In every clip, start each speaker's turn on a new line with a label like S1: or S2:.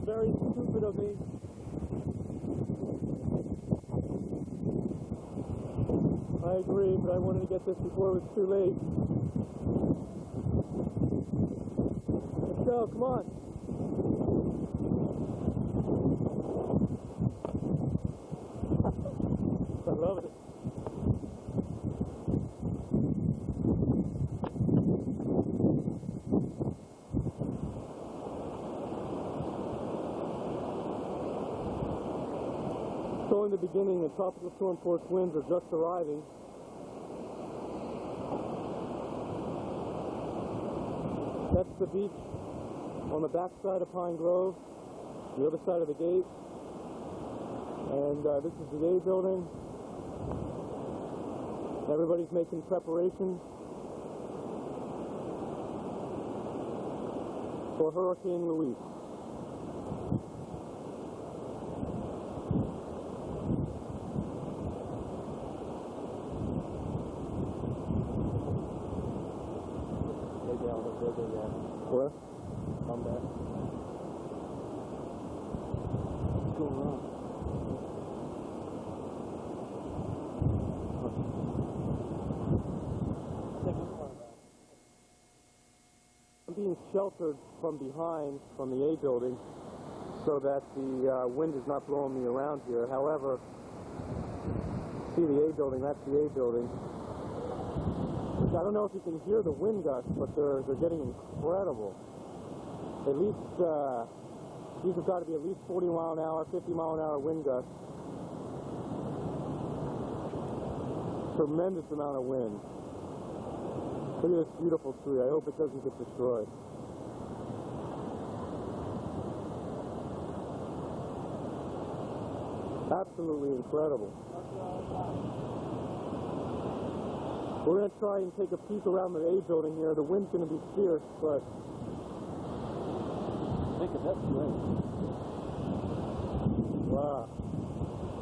S1: very stupid of me. I agree, but I wanted to get this before it was too late. Let's go, come on. I love it. So in the beginning, the tropical storm force winds are just arriving. That's the beach on the back side of Pine Grove, the other side of the gate. And this is the A building. Everybody's making preparations for Hurricane Luis. Where? Come back. What's going on? I'm being sheltered from behind from the A building so that the wind is not blowing me around here. However, see the A building, that's the A building. I don't know if you can hear the wind gusts, but they're getting incredible. At least, these have got to be at least 40 mile an hour, 50 mile an hour wind gusts. Tremendous amount of wind. Look at this beautiful tree. I hope it doesn't get destroyed. Absolutely incredible. We're going to try and take a peek around the A building here. The wind's going to be fierce, but look at that wind. Wow.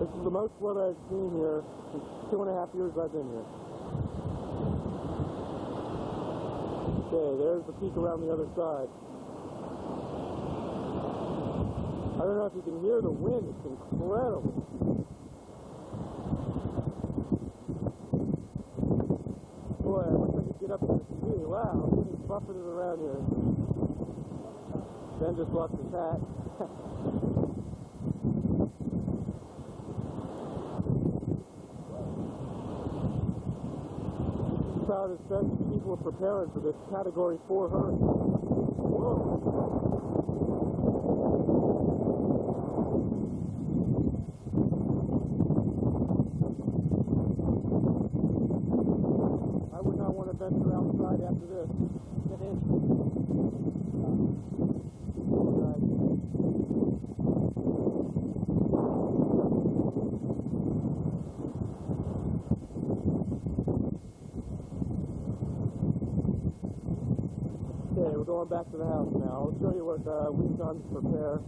S1: This is the most weather I've seen here in 2.5 years I've been here. Okay, there's the peek around the other side. I don't know if you can hear the wind. It's incredible. Boy, I wish I could get up to the TV. Wow, I'm getting buffeted around here. Ben just lost his hat. Proud as said, people are preparing for this Category 4 hurricane. Whoa. Venture outside after this. Get in. Okay, we're going back to the house now. I'll show you what we've done to prepare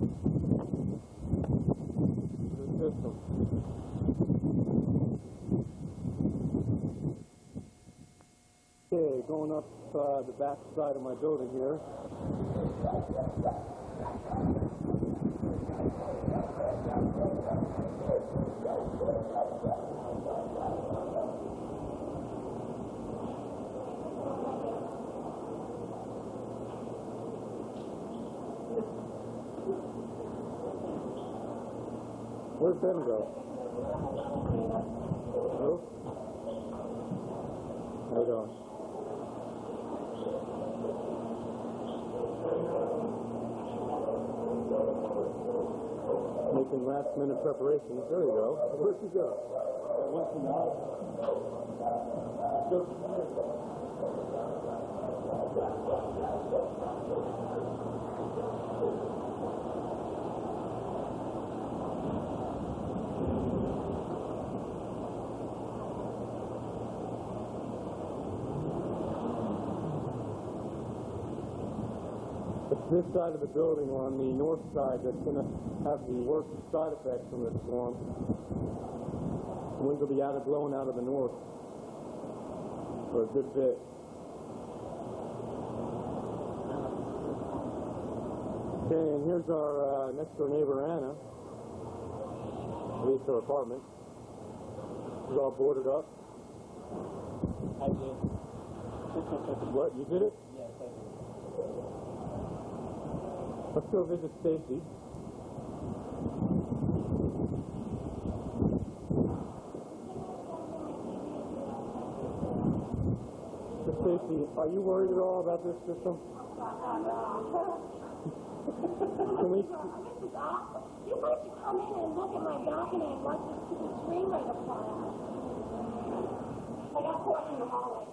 S1: the system. Okay, going up the back side of my building here. Where'd Ben go? Hello? How you doing? Making last-minute preparations. There you go. Where'd you go? I went to the house. It's this side of the building on the north side that's going to have the worst side effects from this storm. The winds will be blowing out of the north for a good bit. Okay, and here's our next door neighbor, Anna. At least her apartment. It's all boarded up.
S2: I did.
S1: What, you did it?
S2: Yes, I did.
S1: Let's go visit Stacy. So Stacy, are you worried at all about this system? Can we?
S3: This is awful. You might just come in and look at my balcony and watch this stupid screen right up front. I got caught in the hallway.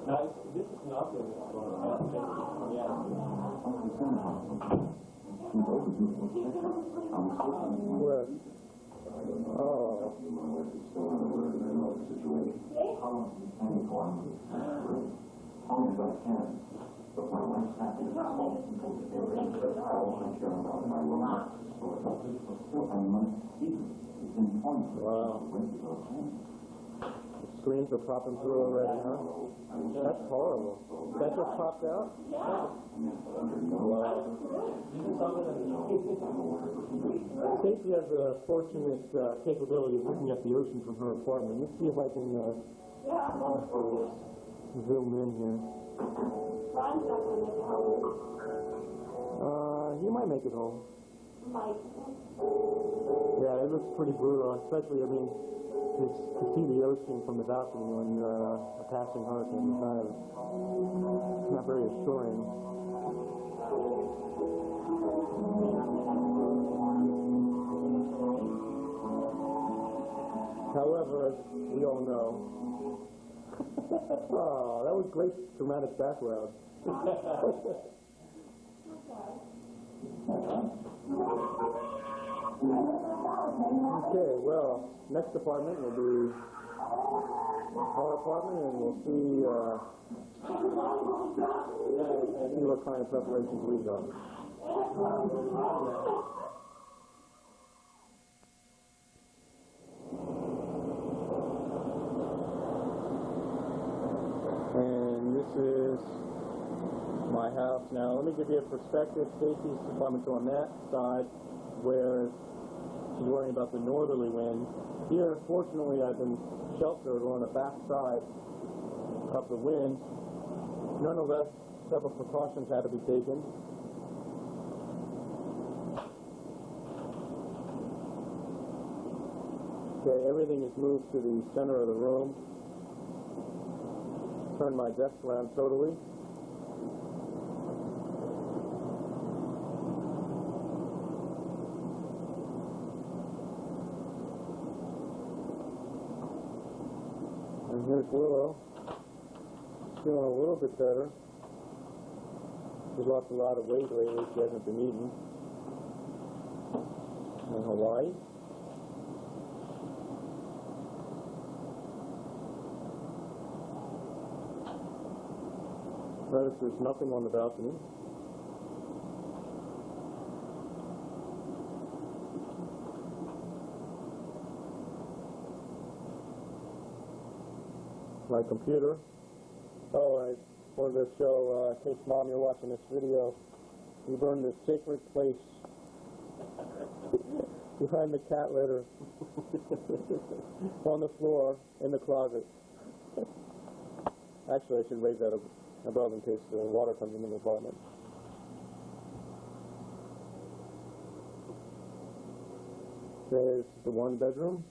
S2: Nice. This is nothing. Yeah.
S1: Where? Oh.
S4: But my wife's happy with all the people that they all I care about my life. So still I'm money. It's important.
S1: Wow. The screens are popping through already, huh? That's horrible. That just popped out?
S3: Yeah.
S1: Wow. Stacy has a fortunate capability of looking at the ocean from her apartment. Let's see if I can zoom in here.
S3: Ron's not going to make it home.
S1: He might make it home.
S3: Might.
S1: Yeah, it looks pretty brutal, especially, I mean, to see the ocean from the balcony when you're a passing hurricane is not very assuring. However, as we all know, oh, that was great dramatic background. Okay, well, next apartment will be our apartment, and we'll see what kind of preparations we've done. And this is my house. Now, let me give you a perspective. Stacy's apartment's on that side, where she's worrying about the northerly wind. Here, fortunately, I've been sheltered on the back side of the wind. Nonetheless, several precautions had to be taken. Okay, everything is moved to the center of the room. Turn my desk around totally. And here's Willow. Feeling a little bit better. She's lost a lot of weight lately. She hasn't been eating. In Hawaii. Notice there's nothing on the balcony. My computer. Oh, I wanted to show, in case Mom, you're watching this video, we burned this sacred place behind the cat litter on the floor in the closet. Actually, I should raise that above in case the water comes into the apartment. There's the one bedroom.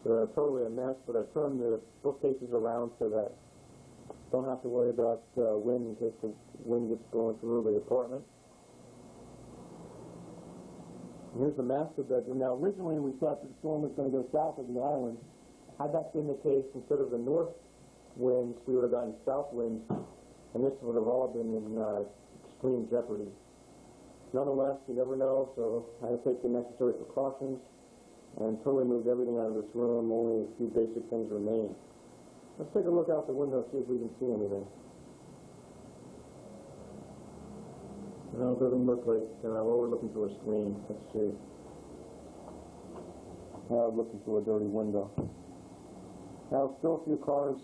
S1: So totally a mess, but I turned the bookcases around so that I don't have to worry about wind in case the wind gets blowing through the apartment. And here's the master bedroom. Now, originally we thought that the storm was going to go south of the island. Had that been the case, instead of the north winds, we would have gotten south winds, and this would have all been in extreme jeopardy. Nonetheless, you never know, so I had to take the necessary precautions and totally moved everything out of this room. Only a few basic things remain. Let's take a look out the window, see if we can see anything. No, it doesn't look like we're looking through a screen. Let's see. Now I'm looking through a dirty window. Now, still a few cars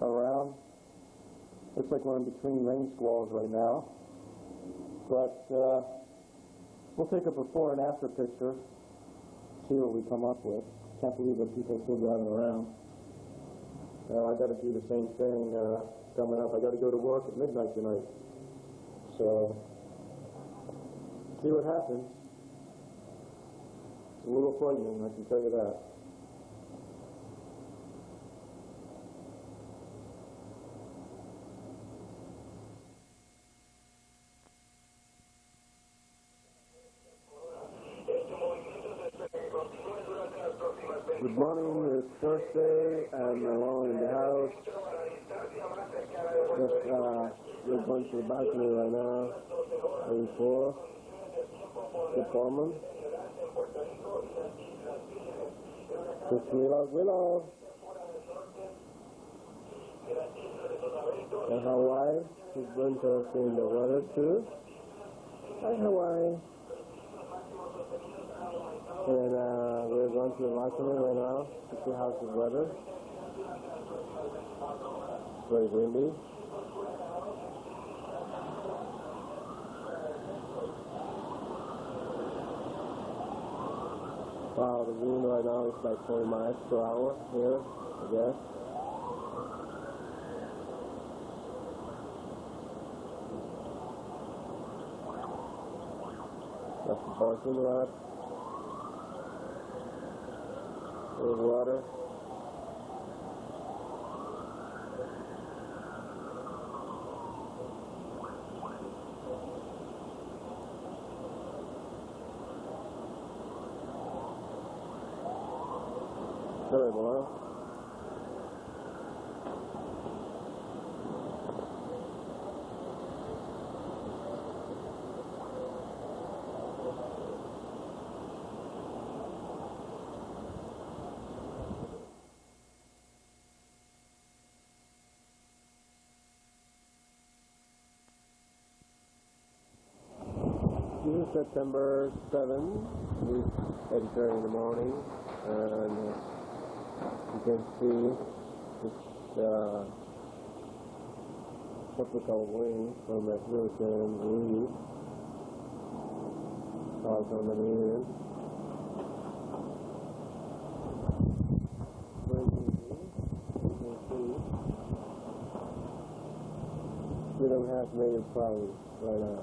S1: around. Looks like we're in between rain squalls right now. But we'll take a before and after picture, see what we come up with. Can't believe that people are still driving around. I got to do the same thing coming up. I got to go to work at midnight tonight. So, see what happens. It's a little frightening, I can tell you that. Good morning, it's Thursday, and I'm alone in the house. We're going to the balcony right now, waiting for the foreman. It's Willow. And Hawaii is going to see the weather too. Hi, Hawaii. And we're going to the balcony right now to see how's the weather. It's very windy. Wow, the wind right now is like 20 miles per hour here, I guess. That's the parking lot. There's water. Very well. This is September 7th. It's 8:30 in the morning, and you can see this typical wind from a HurricaneLuis coming in. Very easy. You can see we don't have major problems right now.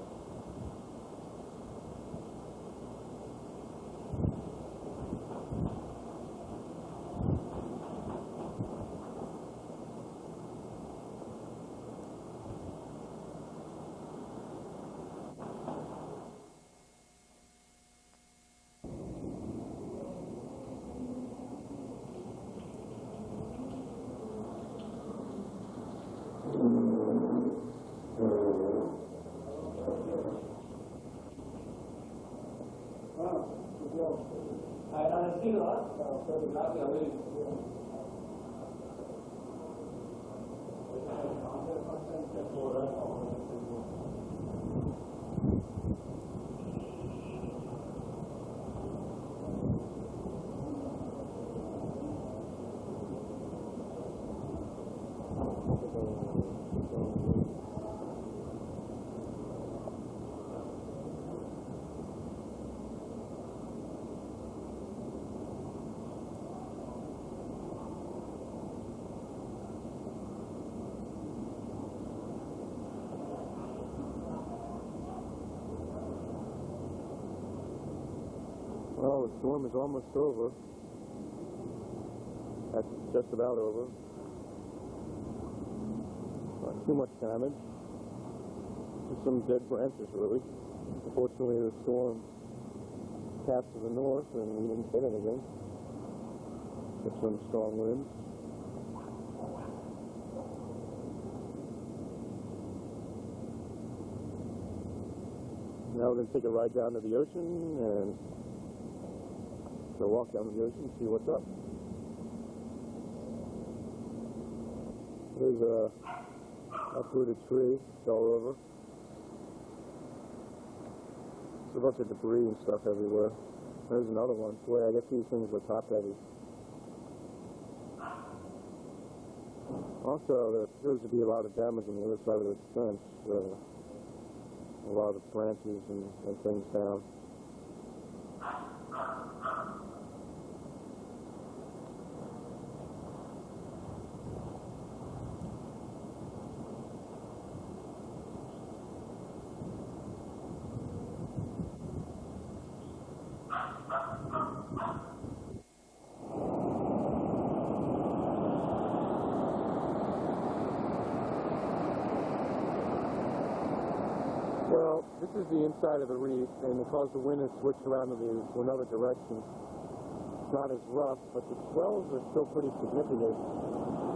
S1: Well, the storm is almost over. That's just about over. Not too much damage. Just some dead branches, really. Unfortunately, the storm passed to the north, and we didn't hit anything. Just some strong winds. Now we're going to take a ride down to the ocean and go walk down to the ocean and see what's up. There's a uprooted tree all over. There's a bunch of debris and stuff everywhere. There's another one. Boy, I guess these things were top heavy. Also, there appears to be a lot of damage on the other side of this fence. A lot of branches and things down. Well, this is the inside of the reef, and because the wind has switched around to another direction, it's not as rough, but the swells are still pretty significant.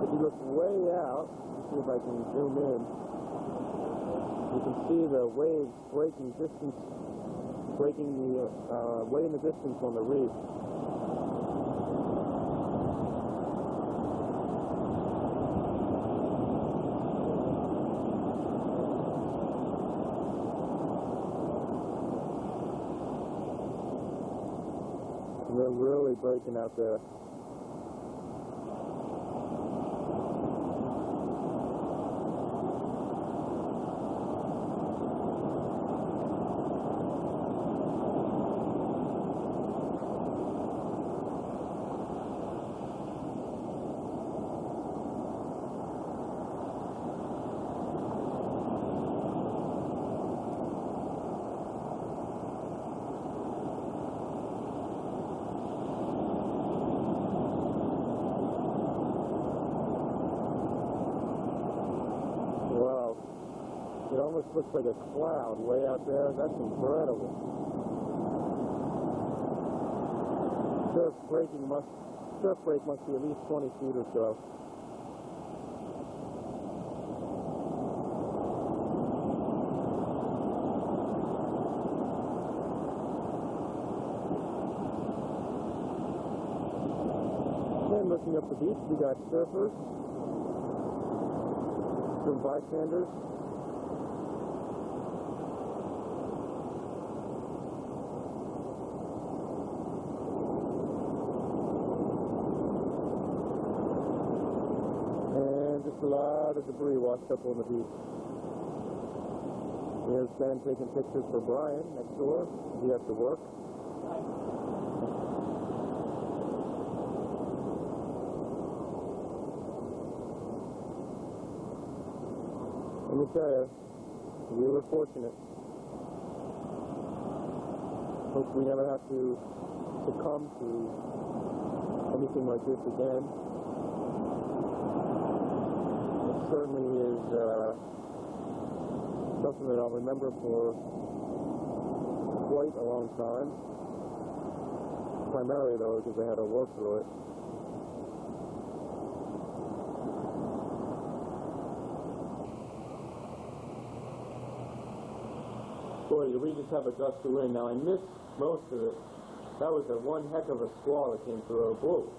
S1: If you look way out, let's see if I can zoom in, you can see the waves breaking way in the distance on the reef. They're really breaking out there. It almost looks like a cloud way out there. That's incredible. Surf break must be at least 20 feet or so. Then looking up the beach, we got surfers, some bystanders. A lot of debris washed up on the beach. Here's Ben taking pictures for Brian next door. He has to work. Let me tell you, we were fortunate. Hope we never have to succumb to anything like this again. Certainly is something that I'll remember for quite a long time. Primarily, though, because I had to work through it. Boy, we just have a gust of wind. Now, I missed most of it. That was one heck of a squall that came through. Whoa.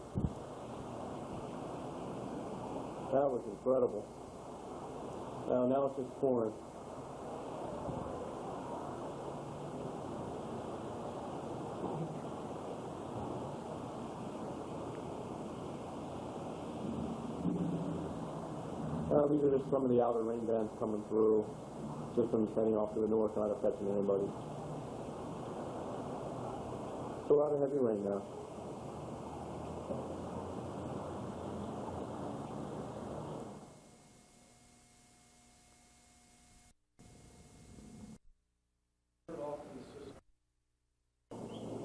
S1: That was incredible. Now it's just pouring. These are just some of the outer rain bands coming through. Systems heading off to the north, not affecting anybody. It's a lot of heavy rain now.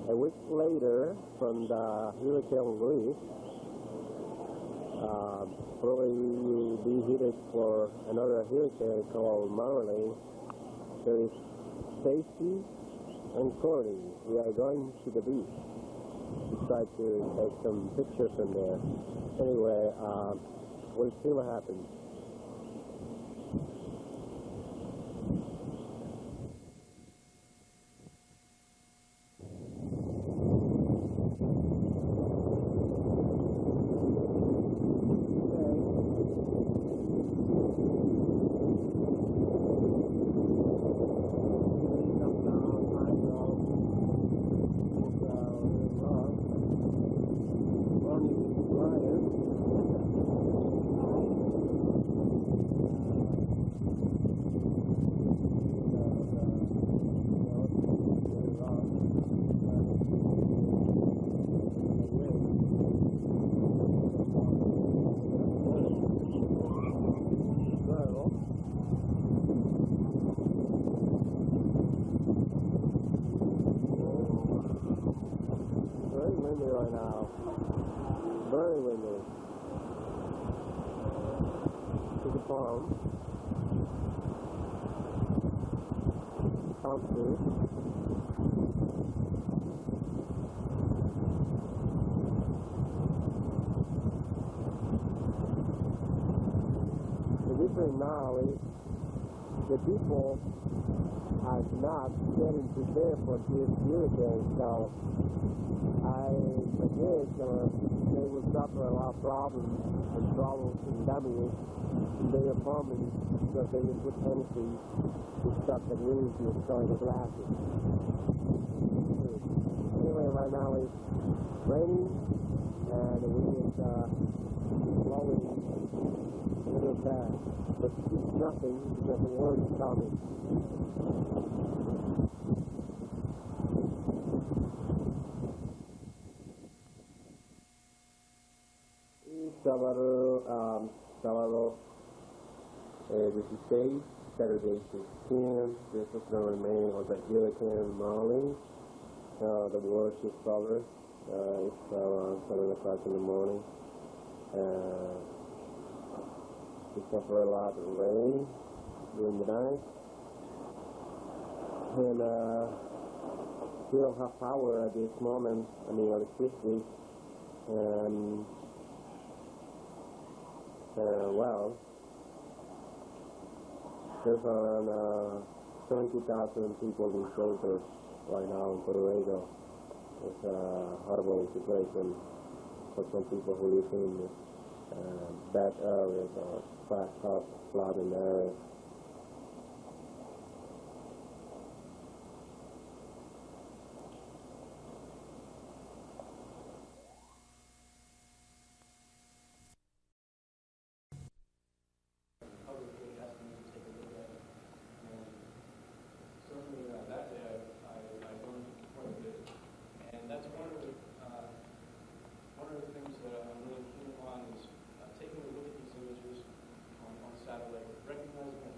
S1: A week later, from the HurricaneLuis, probably we will be headed for another hurricane called Marley. There is Stacy and Corey. We are going to the beach to try to take some pictures from there. Anyway, we'll see what happens. right now. Very windy. To the farm. Country. The difference now is the people are not getting prepared for this hurricane, so I guess they will suffer a lot of problems and troubles and damage in their farming because they will put penalties to stop the wind to destroy the glasses. Anyway, right now it's raining and the wind is blowing a little bad, but it's nothing because the word is coming. Sábado 16, Saturday 16, this is the remain of the Hurricane Marlin. The watch is covered. It's around 7 o'clock in the morning. We suffer a lot of rain during the night. And we don't have power at this moment, electricity. And well, there's around 70,000 people in shelters right now in Puerto Rico. It's a horrible situation for some people who live in bad areas or flooding areas.
S2: One of the things that I'm really keen on is taking a look at these images on satellite, recognizing that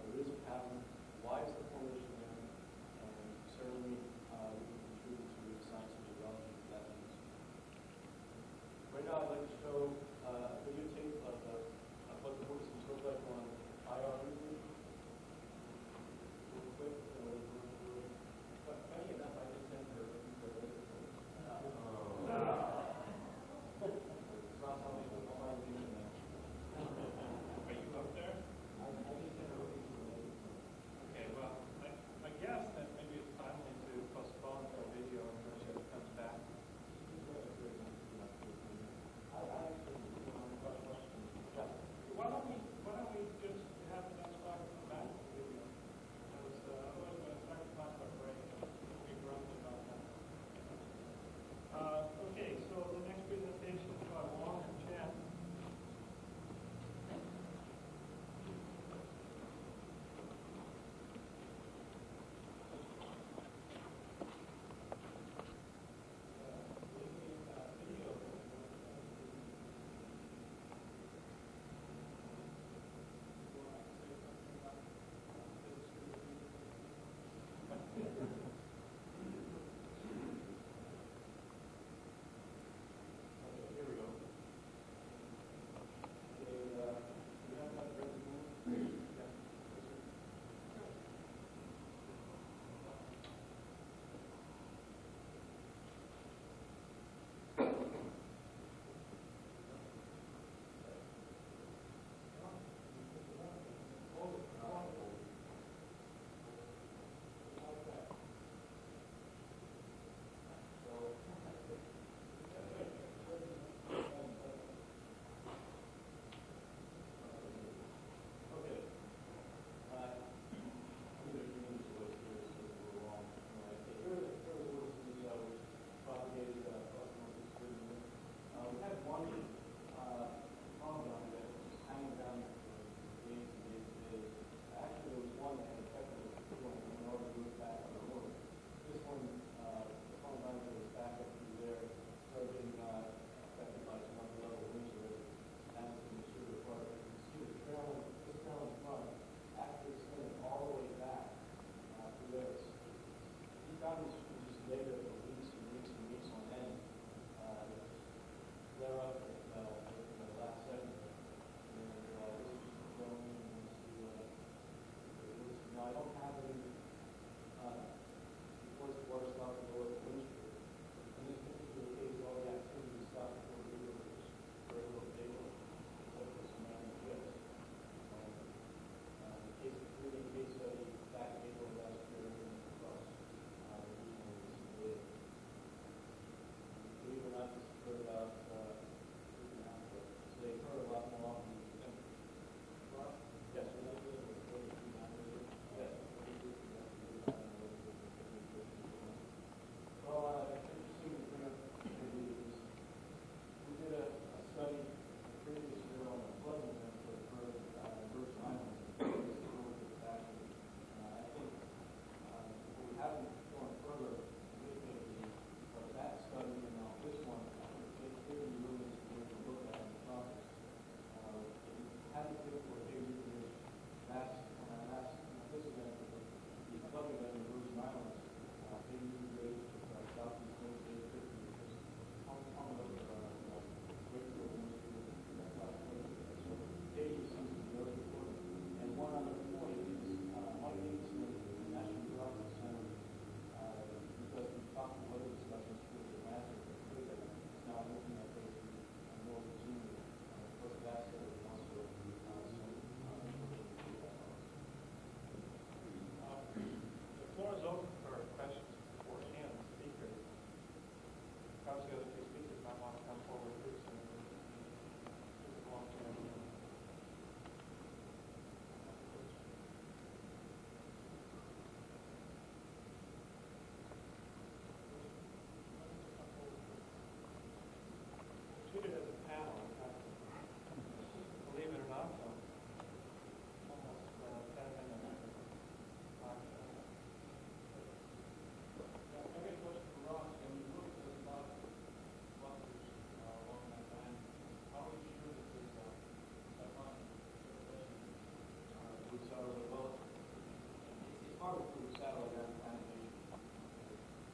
S2: hard to do satellite animation.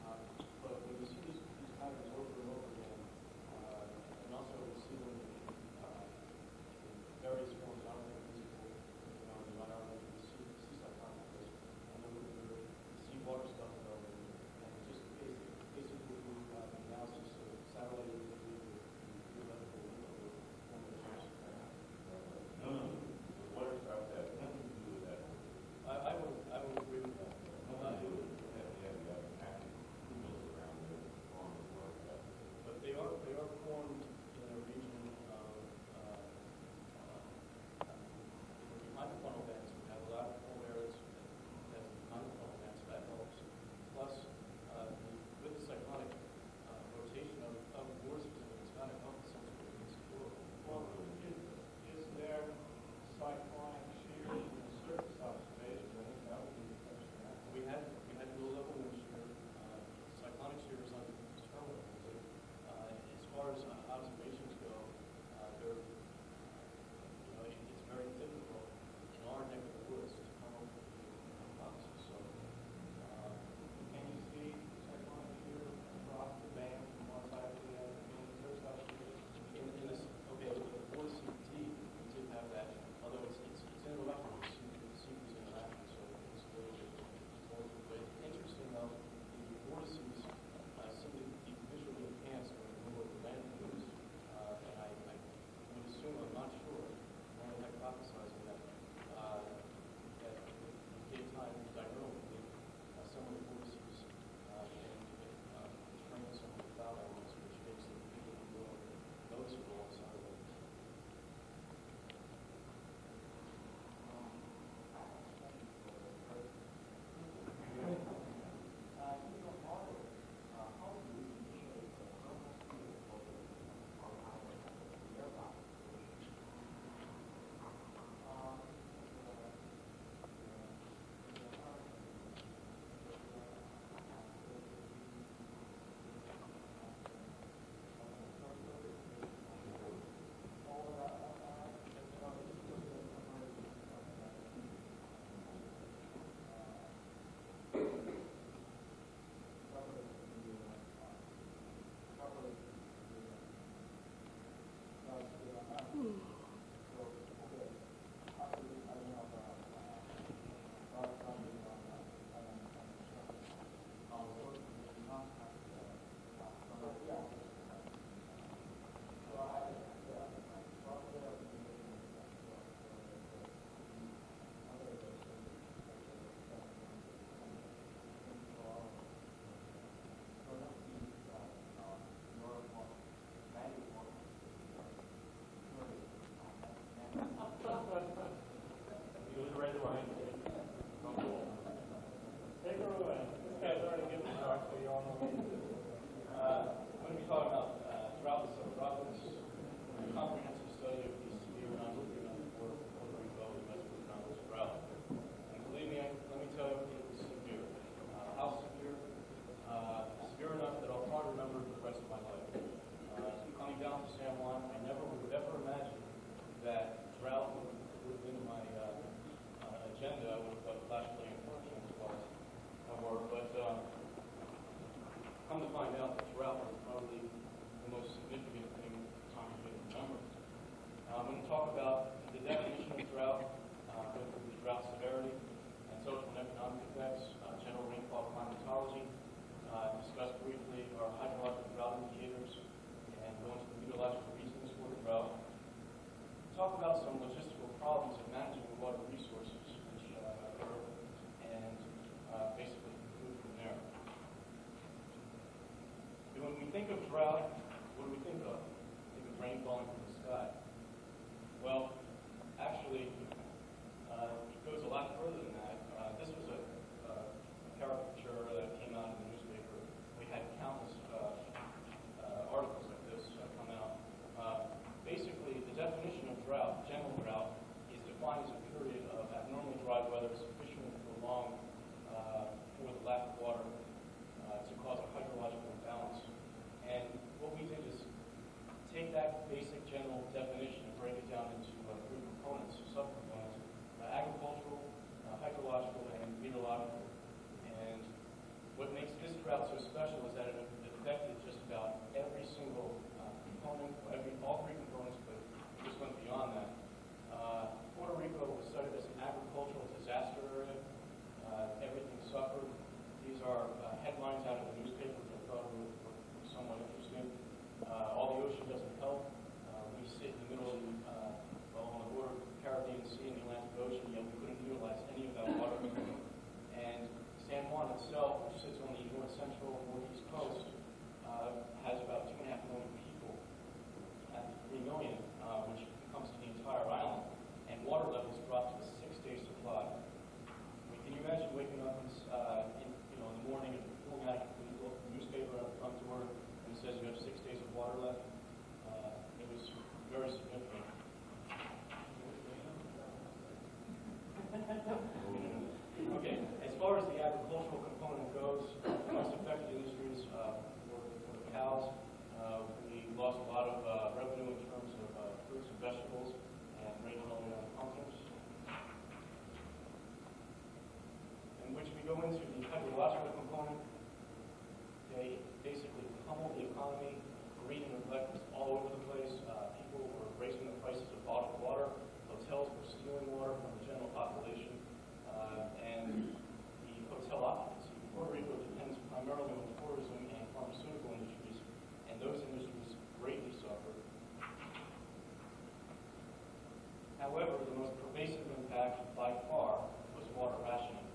S2: But when you see these patterns over and over again, and also you see them in various forms, not only physical, not only the sea stuff on this, and then the seawater stuff, and just basically do the analysis of satellite imagery,
S5: No, the water stuff has nothing to do with that.
S2: I would agree with that. agricultural component goes, the most affected industries were the cows. We lost a lot of revenue in terms of fruits and vegetables and regularly pumpkins. In which we go into the hydrological component. They basically pummeled the economy, greed and neglect was all over the place. People were raising the prices of bottled water. Hotels were stealing water from the general population. And the hotel occupancy. Puerto Rico depends primarily on tourism and pharmaceutical industries, and those industries greatly suffered. However, the most pervasive impact by far was water rationing.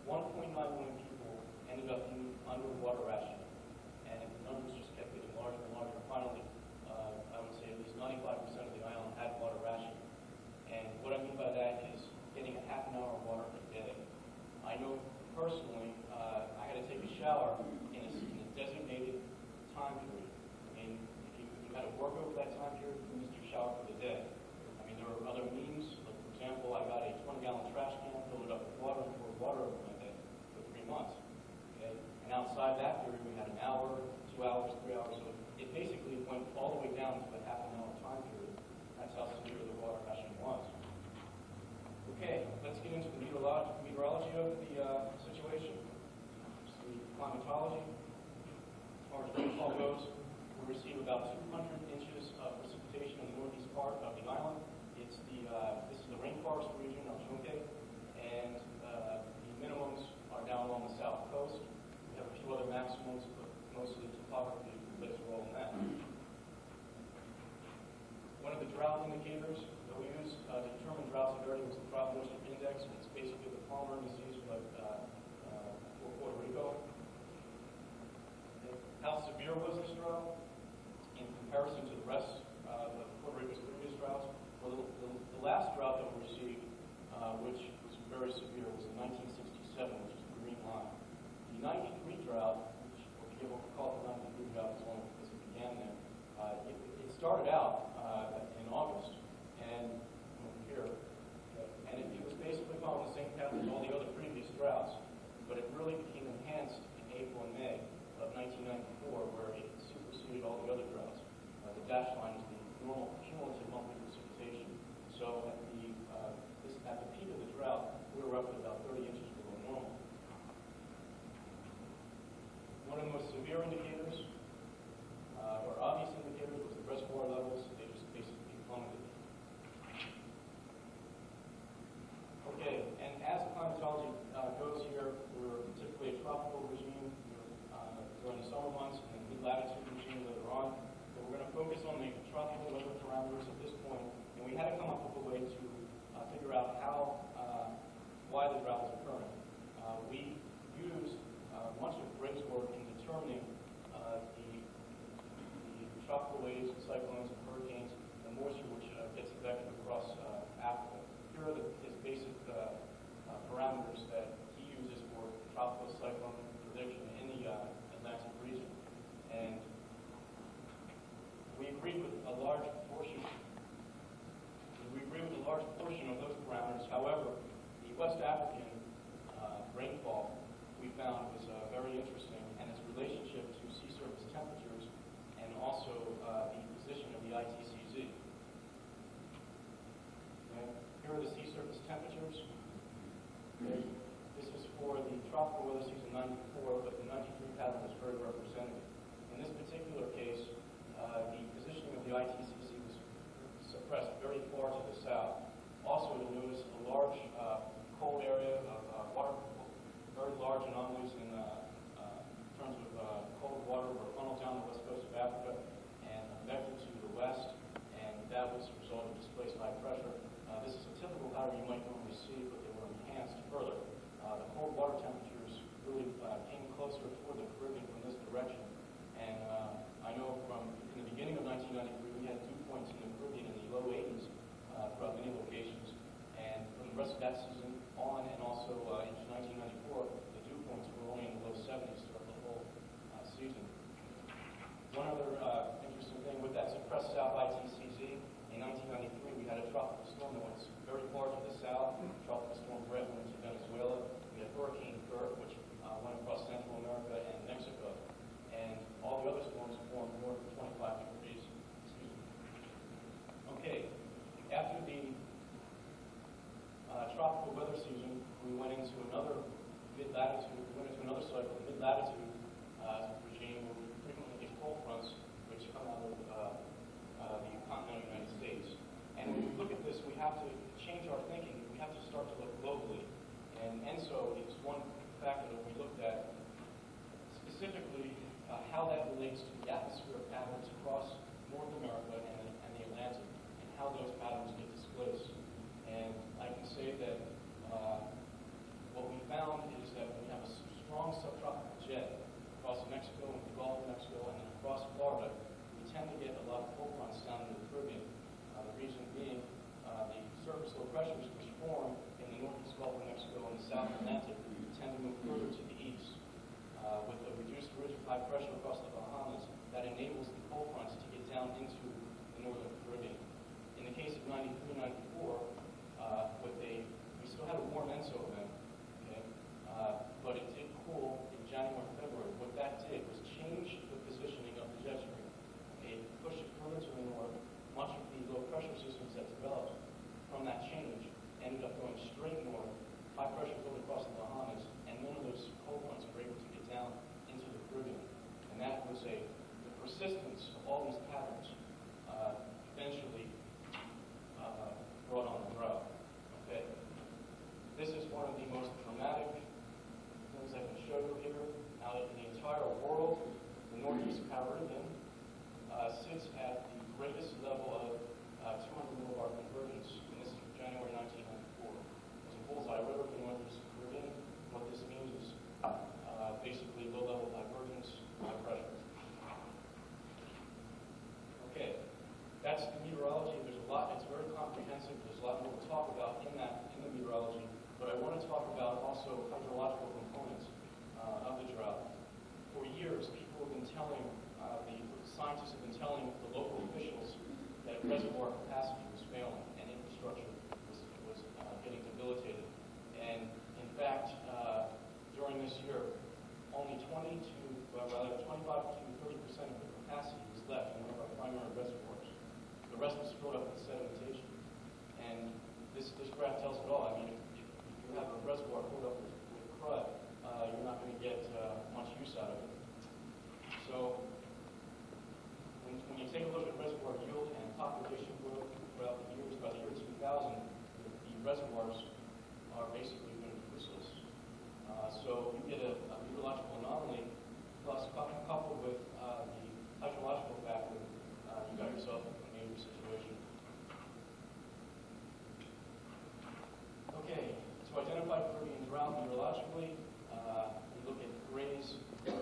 S2: 1.9 million people ended up under water rationing, and the numbers just kept getting larger and larger. Finally, I would say at least 95% of the island had water rationing. And what I mean by that is getting a half an hour of water a day. I know personally, I had to take a shower in a designated time period. I mean, if you had to work over that time period, you missed your shower for the day. I mean, there are other means. Like, for example, I got a 20-gallon trash can, filled it up with water, and poured water over my head for 3 months. Okay? And outside that period, we had an hour, 2 hours, 3 hours. So it basically went all the way down to a half an hour time period. That's how severe the water rationing was. Okay, let's get into the meteorology of the situation. So the climatology, as far as rainfall goes, we receive about 200 inches of precipitation in the northeast part of the island. It's this is the rainforest region of Chunque, and the minimums are down along the south coast. We have a few other maximums, but most of the topography plays a role in that. One of the drought indicators that we use to determine drought severity was the drought moisture index. It's basically the Palmer disease, but for Puerto Rico. How severe was this drought in comparison to the rest of Puerto Rico's previous droughts? Well, the last drought that we received, which was very severe, was in 1967, which is the green line. The 93 drought, which people call the 93 drought, is only because it began there. It started out in August, and here, and it was basically following the same path as all the other previous droughts, but it really became enhanced in April and May of 1994, where it superseded all the other droughts. The dashed line is the normal cumulative monthly precipitation. So at the peak of the drought, we were up to about 30 inches below normal. One of the most severe indicators, or obvious indicators, was the reservoir levels. They just basically plummeted. Okay, and as climatology goes here, we're typically a tropical regime during the summer months, and then mid-latitude regime later on. But we're going to focus on the tropical weather parameters at this point, and we had to come up with a way to figure out why the drought was occurring. We used much of Greg's work in determining the tropical waves, and cyclones, and hurricanes, and moisture which gets affected across Africa. Here are his basic parameters that he uses for tropical cyclone prediction in the Atlantic region. And we agreed with a large portion. Of those parameters. However, the West African rainfall we found was very interesting, and its relationship to sea surface temperatures, and also the position of the ITCZ. Okay. Here are the sea surface temperatures. Okay. This is for the tropical weather season 94, but the 93 pattern is very representative. In this particular case, the positioning of the ITCZ was suppressed very far to the south. Also, you'll notice a large cold area of water, very large anomalies in terms of cold water were funneled down the west coast of Africa and vectored to the west, and that was a result of displaced high pressure. This is a typical pattern you might normally see, but they were enhanced further. The cold water temperatures really came closer toward the Caribbean from this direction, and I know from in the beginning of 1993 we had dew points in the Caribbean in the low 80s throughout many locations, and from the rest of that season on, and also into 1994, the dew points were only in the low 70s throughout the whole season. One other interesting thing with that suppressed South ITCZ, in 1993 we had a tropical storm that went very far to the south. Tropical storm Verde went into Venezuela. mid-latitude regime where we frequently get cold fronts which come out of the continental United States. And when we look at this, we have to change our thinking. We have to start to look globally. And ENSO is one factor that we looked at, specifically how that relates to the atmospheric patterns across North America and the Atlantic, and how those patterns get displaced. And I can say that what we found is that when we have a strong subtropical jet across Mexico and the Gulf of Mexico and then across Florida, we tend to get a lot of cold fronts down in the Caribbean. The reason being the surface low pressures which form in the northeast Gulf of Mexico and the South Atlantic tend to move further to the east. With the reduced rigid high pressure across the Bahamas, that enables the cold fronts to get down into the northern Caribbean. In the case of 93, 94, we still had a warm ENSO event, okay? But it did cool in January and February. What that did was change the positioning of the jet stream. It pushed it further to the north. Much of the low pressure systems that developed from that change ended up going straight north. High pressure flowed across the Bahamas, and none of those cold fronts were able to get down into the Caribbean. And that was the persistence of all these patterns eventually brought on the drought. Okay? This is one of the most dramatic things I can show you here. Out of the entire world, the Northeast Caribbean sits at the greatest level of 200 millibar convergence, and this is from January 1994. It's a bullseye right over the Northeast Caribbean. What this means is basically low-level divergence, high pressure. Okay, that's the meteorology. There's a lot. It's very comprehensive. There's a lot more to talk about in the meteorology. But I want to talk about also hydrological components of the drought. For years, people have been telling, the scientists have been telling the local officials that reservoir capacity was failing and infrastructure was getting debilitated. And in fact, during this year, only 25 to 30% of the capacity was left in one of our primary reservoirs. The rest was filled up with sedimentation. And this graph tells it all. I mean, if you have a reservoir filled up with crud, you're not going to get much use out of it. So when you take a look at reservoir yield and population growth throughout the years, by the year 2000, the reservoirs are basically going to be useless. So you get a meteorological anomaly, plus coupled with the hydrological factor, you got yourself a major situation. Okay, to identify Caribbean drought meteorologically, we look at Gray's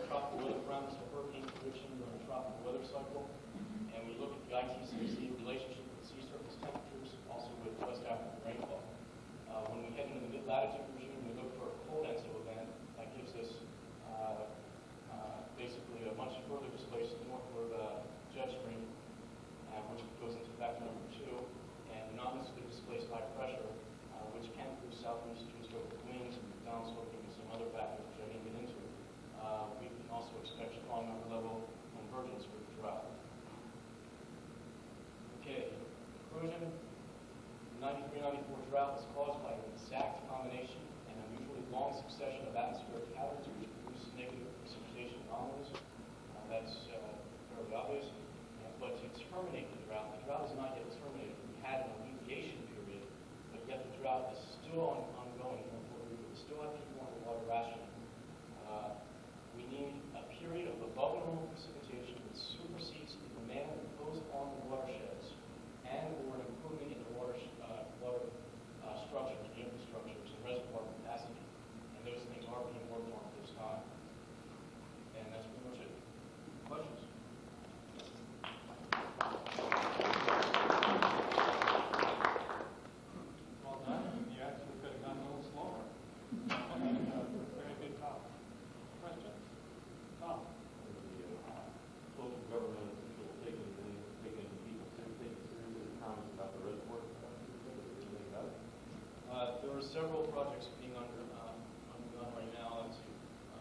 S2: tropical weather parameters for hurricane prediction during a tropical weather cycle, and we look at the ITCC relationship with sea surface temperatures, also with West African rainfall. When we head into the mid-latitude regime, we look for a cold ENSO event. That gives us basically a much further displaced northward jet stream, which goes into factor number 2, and enormously displaced high pressure, which can produce southeast geostrophic winds and downsloping and some other factors which I didn't get into. We can also expect strong upper-level convergence with the drought. Okay, conclusion. The 93-94 drought was caused by an exact combination and unusually long succession of atmospheric patterns which produce negative precipitation anomalies. That's fairly obvious. But to terminate the drought is not yet terminated. We had an alleviation period, but yet the drought is still ongoing here in Puerto Rico. We still have people on the water rationing. We need a period of above normal precipitation that supersedes the demand imposed on the watersheds, and or an improvement in the water structures, the infrastructures, and reservoir capacity. And those things are being worked on at this time. And that's pretty much it. Questions?
S5: Well done. You actually could have gone a little slower. Very good call. Questions? Tom?
S6: Local government officials taking people seriously the comments about the reservoir capacity? Anything about it?
S2: There are several projects being undergone right now that's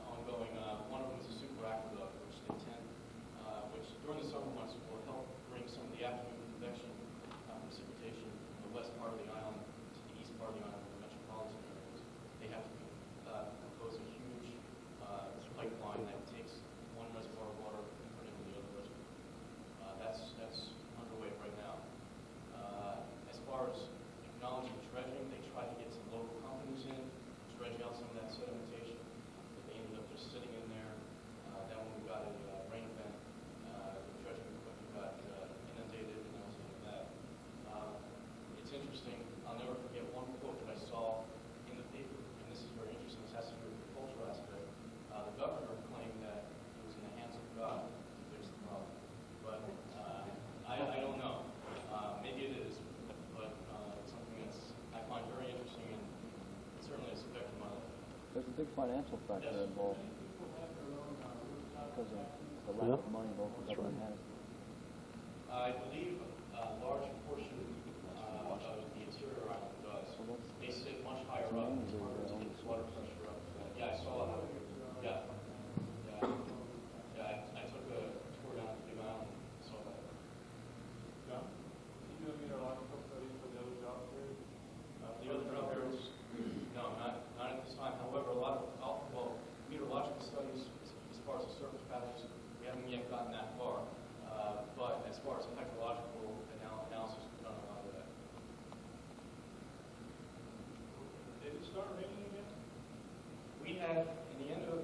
S2: ongoing. One of them is a super aqueduct, which they tend, which during the summer months will help bring some of the afternoon convection precipitation from the west part of the island to the east part of the island, the metropolitan areas. They have to propose a huge pipeline
S7: financial factor involved because of the lack of money local government has.
S2: I believe a large portion of the interior island does. They sit much higher up in order to get the water pressure up. Yeah, I saw that. Yeah. I took a tour down to Big Island and saw that.
S5: John, can you do a meteorological study for the other job period?
S2: The other job areas, no, not at this time. However, a lot of, meteorological studies, as far as the surface patterns, we haven't yet gotten that far. But as far as hydrological analysis, we've done a lot of that.
S5: Did it start raining again?
S2: We had, in the end of